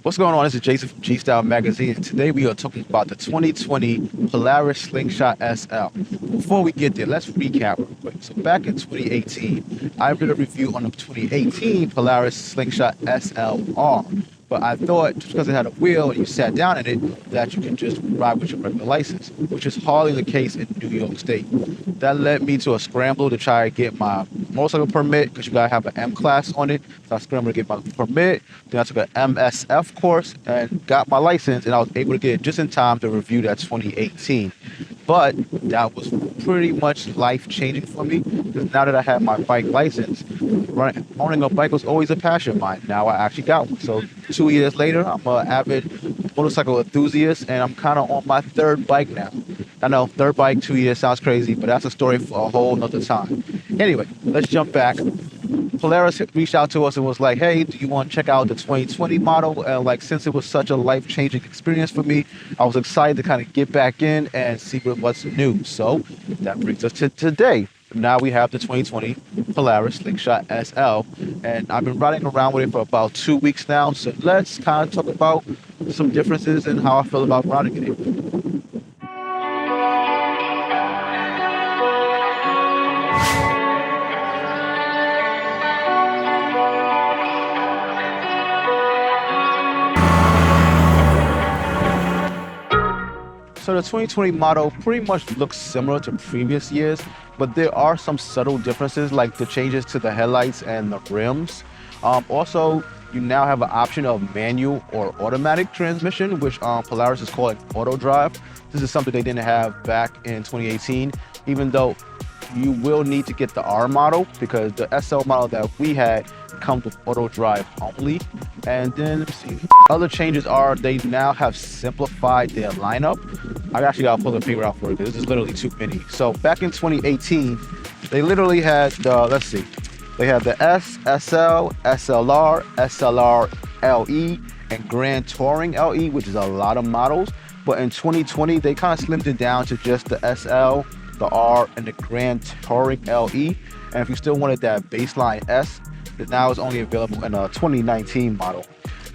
What's going on? This is Jason from G-Style Magazine, and today we are talking about the 2020 Polaris Slingshot SL. Before we get there, let's recap real quick. So back in 2018, I did a review on the 2018 Polaris Slingshot SLR. But I thought just because it had a wheel and you sat down in it, that you can just ride with your regular license, which is hardly the case in New York State. That led me to a scramble to try to get my motorcycle permit because you gotta have an M class on it. So I scrambled to get my permit. Then I took an MSF course and got my license, and I was able to get it just in time to review that 2018. But that was pretty much life-changing for me because now that I have my bike license, owning a bike was always a passion of mine. Now I actually got one. So 2 years later, I'm an avid motorcycle enthusiast, and I'm kind of on my third bike now. I know, third bike, 2 years sounds crazy, but that's a story for a whole nother time. Anyway, let's jump back. Polaris reached out to us and was like, hey, do you want to check out the 2020 model? And since it was such a life-changing experience for me, I was excited to kind of get back in and see what's new. So that brings us to today. Now we have the 2020 Polaris Slingshot SL, and I've been riding around with it for about 2 weeks now. So let's kind of talk about some differences in how I feel about riding it. So the 2020 model pretty much looks similar to previous years, but there are some subtle differences like the changes to the headlights and the rims. Also, you now have an option of manual or automatic transmission, which Polaris is calling auto drive. This is something they didn't have back in 2018, even though you will need to get the R model because the SL model that we had comes with auto drive only. And then let's see, other changes are they now have simplified their lineup. I actually got to pull the paper out for it because this is literally too many. So back in 2018, they literally had the, they had the S, SL, SLR, SLR LE, and Grand Touring LE, which is a lot of models. But in 2020, they kind of slimmed it down to just the SL, the R, and the Grand Touring LE. And if you still wanted that baseline S, that now is only available in a 2019 model.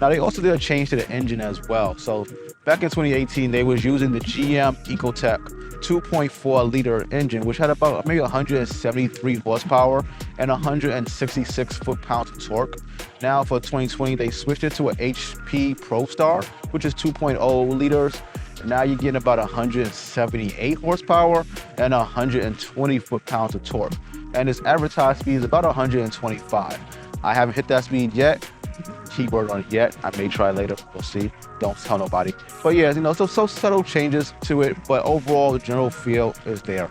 Now they also did a change to the engine as well. So back in 2018, they was using the GM Ecotec 2.4 liter engine, which had about maybe 173 horsepower and 166 foot-pounds of torque. Now for 2020, they switched it to an HP ProStar, which is 2.0 liters. Now you're getting about 178 horsepower and 120 foot-pounds of torque. And its advertised speed is about 125. I haven't hit that speed yet. Keyword on it yet. I may try later. We'll see. Don't tell nobody. But yeah, so subtle changes to it, but overall the general feel is there.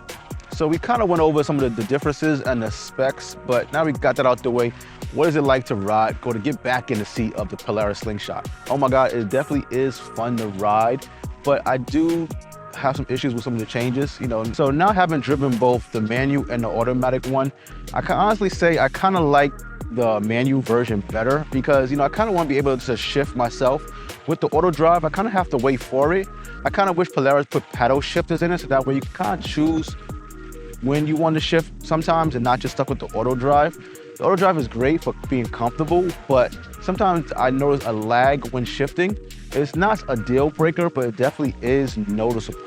So we kind of went over some of the differences and the specs, but now we got that out the way. What is it like to ride, to get back in the seat of the Polaris Slingshot? Oh my God, it definitely is fun to ride, but I do have some issues with some of the changes, So now having driven both the manual and the automatic one, I can honestly say I kind of like the manual version better because, I kind of want to be able to shift myself. With the auto drive, I kind of have to wait for it. I kind of wish Polaris put paddle shifters in it so that way you can kind of choose when you want to shift sometimes and not just stuck with the auto drive. The auto drive is great for being comfortable, but sometimes I notice a lag when shifting. It's not a deal breaker, but it definitely is noticeable.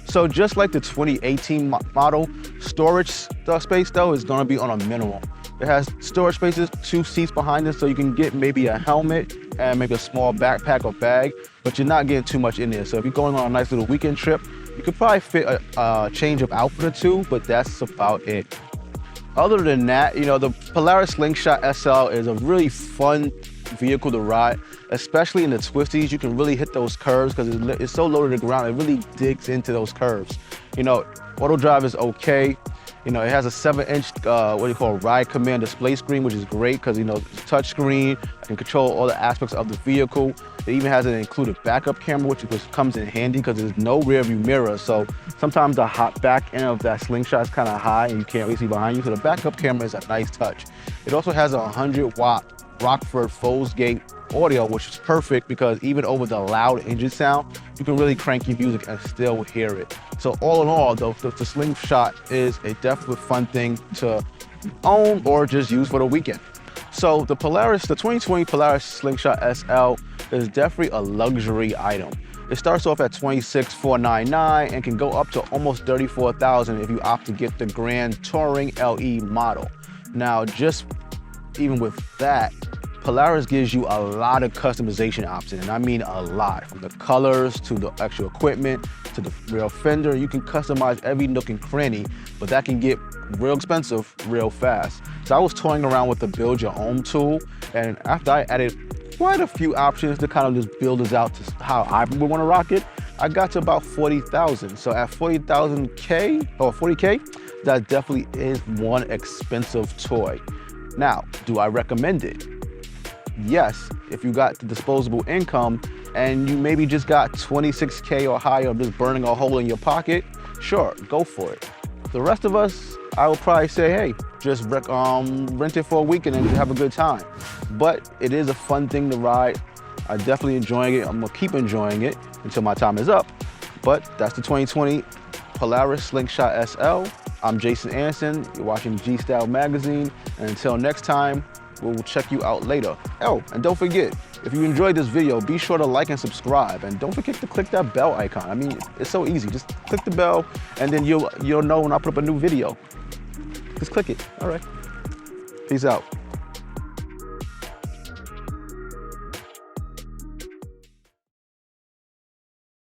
So just like the 2018 model, storage space though is gonna be on a minimum. It has storage spaces, 2 seats behind it, so you can get maybe a helmet and maybe a small backpack or bag, but you're not getting too much in there. So if you're going on a nice little weekend trip, you could probably fit a change of outfit or two, but that's about it. Other than that, the Polaris Slingshot SL is a really fun vehicle to ride, especially in the twisties. You can really hit those curves because it's so low to the ground. It really digs into those curves. Auto drive is okay. It has a 7-inch, ride command display screen, which is great because, it's a touch screen. I can control all the aspects of the vehicle. It even has an included backup camera, which comes in handy because there's no rear view mirror. So sometimes the back end of that Slingshot is kind of high and you can't really see behind you. So the backup camera is a nice touch. It also has a 100-watt Rockford Foldsgate audio, which is perfect because even over the loud engine sound, you can really crank your music and still hear it. So all in all, the Slingshot is a definitely fun thing to own or just use for the weekend. So the 2020 Polaris Slingshot SL is definitely a luxury item. It starts off at $26,499 and can go up to almost $34,000 if you opt to get the Grand Touring LE model. Now, just even with that, Polaris gives you a lot of customization options, and I mean a lot. From the colors to the actual equipment to the rear fender, you can customize every nook and cranny, but that can get real expensive real fast. So I was toying around with the build your own tool, and after I added quite a few options to kind of just build this out to how I would want to rock it, I got to about 40,000. So at 40,000K or 40K, that definitely is one expensive toy. Now, do I recommend it? Yes, if you got the disposable income and you maybe just got 26K or higher just burning a hole in your pocket, sure, go for it. The rest of us, I would probably say, hey, just rent it for a weekend and have a good time. But it is a fun thing to ride. I'm definitely enjoying it. I'm gonna keep enjoying it until my time is up. But that's the 2020 Polaris Slingshot SL. I'm Jason Anderson. You're watching G-Style Magazine. And until next time, we'll check you out later. Oh, and don't forget, if you enjoyed this video, be sure to like and subscribe. And don't forget to click that bell icon. I mean, it's so easy. Just click the bell and then you'll know when I put up a new video. Just click it. All right. Peace out.